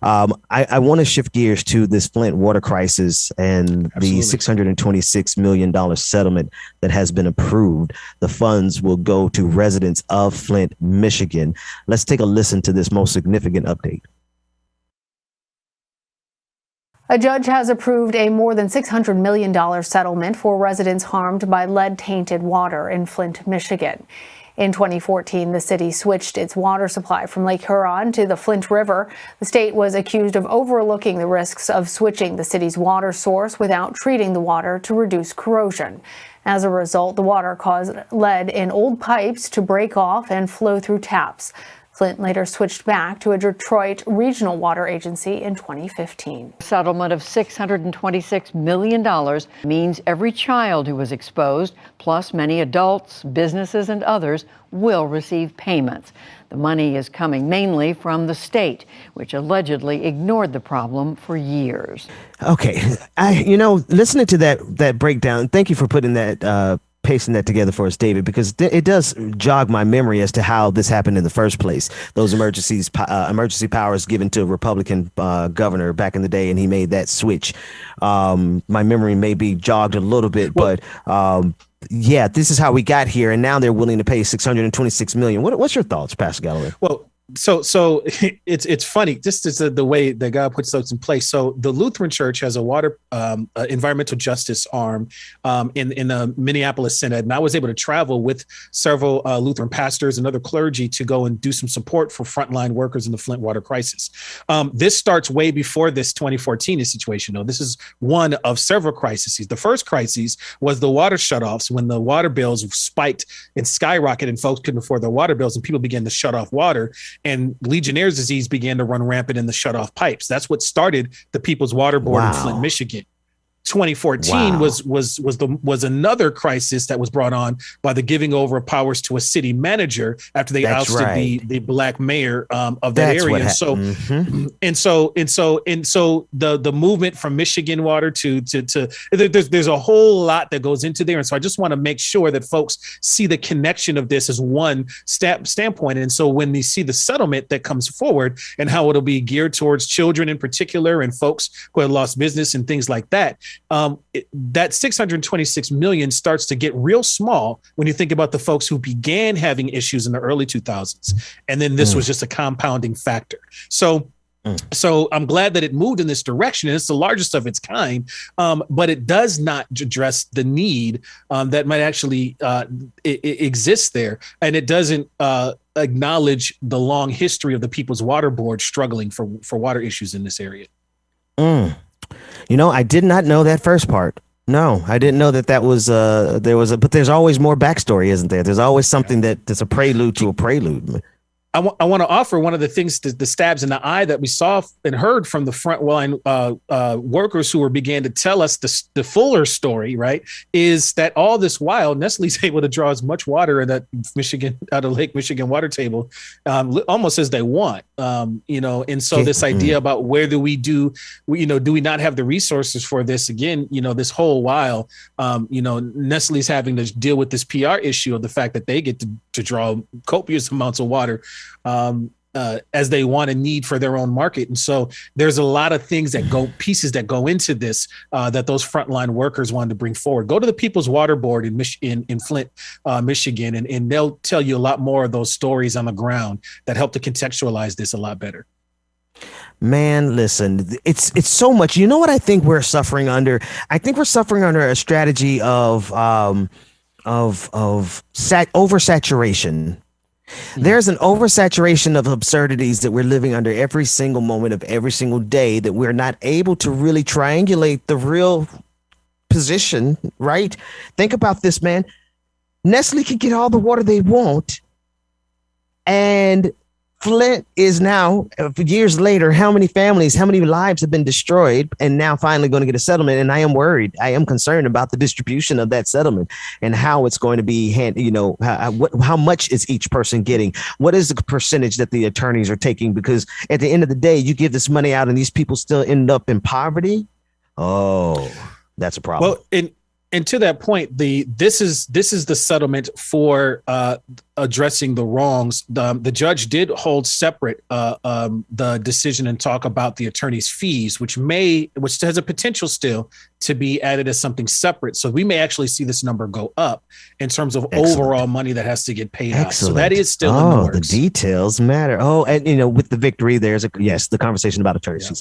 I want to shift gears to this Flint water crisis and the $626 million settlement that has been approved. The funds will go to residents of Flint, Michigan. Let's take a listen to this most significant update. A judge has approved a more than $600 million settlement for residents harmed by lead-tainted water in Flint, Michigan. In 2014, the city switched its water supply from Lake Huron to the Flint River. The state was accused of overlooking the risks of switching the city's water source without treating the water to reduce corrosion. As a result, the water caused lead in old pipes to break off and flow through taps. Flint later switched back to a Detroit regional water agency in 2015. Settlement of $626 million means every child who was exposed, plus many adults, businesses, and others, will receive payments. The money is coming mainly from the state, which allegedly ignored the problem for years. Okay, listening to that breakdown, thank you for putting that pasting that together for us, David, because it does jog my memory as to how this happened in the first place. Those emergency powers given to a Republican governor back in the day, and he made that switch. My memory may be jogged a little bit, but yeah, this is how we got here, and now they're willing to pay $626 million. What's your thoughts, Pastor Galloway? Well, so it's funny. This is the way that God puts those in place. So the Lutheran Church has a water environmental justice arm in the Minneapolis Synod, and I was able to travel with several Lutheran pastors and other clergy to go and do some support for frontline workers in the Flint water crisis. This starts way before this 2014 situation, though. This is one of several crises. The first crisis was the water shutoffs, when the water bills spiked and skyrocketed, and folks couldn't afford their water bills, and people began to shut off water. And Legionnaire's disease began to run rampant in the shutoff pipes. That's what started the People's Water Board in Flint, Michigan. 2014 was another crisis that was brought on by the giving over of powers to a city manager after they ousted the black mayor of that area. And so the movement from Michigan water to there's a whole lot that goes into there. And so I just want to make sure that folks see the connection of this as one standpoint. And so when they see the settlement that comes forward and how it'll be geared towards children in particular and folks who have lost business and things like that, that $626 million starts to get real small when you think about the folks who began having issues in the early 2000s. And then this was just a compounding factor. So I'm glad that it moved in this direction, and it's the largest of its kind, but it does not address the need that might actually exist there. And it doesn't acknowledge the long history of the People's Water Board struggling for water issues in this area. I did not know that first part. No, I didn't know that was but there's always more backstory, isn't there? There's always something that's a prelude to a prelude. I want to offer one of the things, the stabs in the eye that we saw and heard from the frontline workers who began to tell us the fuller story, right, is that all this while Nestle's able to draw as much water out of Lake Michigan water table almost as they want, and so this idea about where do we not have the resources for this again, this whole while, Nestle's having to deal with this PR issue of the fact that they get to draw copious amounts of water as they want and need for their own market. And so there's a lot of pieces that go into this that those frontline workers wanted to bring forward. Go to the People's Water Board in Flint, Michigan, and they'll tell you a lot more of those stories on the ground that help to contextualize this a lot better. Man, listen, it's so much. You know what I think we're suffering under? I think we're suffering under a strategy of oversaturation. There's an oversaturation of absurdities that we're living under every single moment of every single day, that we're not able to really triangulate the real position, right? Think about this, man. Nestle can get all the water they want, and Flint is now, years later, how many families, how many lives have been destroyed, and now finally going to get a settlement. And I am worried. I am concerned about the distribution of that settlement and how it's going to be how much is each person getting? What is the percentage that the attorneys are taking? Because at the end of the day, you give this money out and these people still end up in poverty. Oh, that's a problem. Well, And to that point, this is the settlement for addressing the wrongs. The judge did hold separate the decision and talk about the attorney's fees, which has a potential still to be added as something separate. So we may actually see this number go up in terms of overall money that has to get paid out. So that is still in the works. The details matter. Oh, and with the victory, there's the conversation about attorney's fees.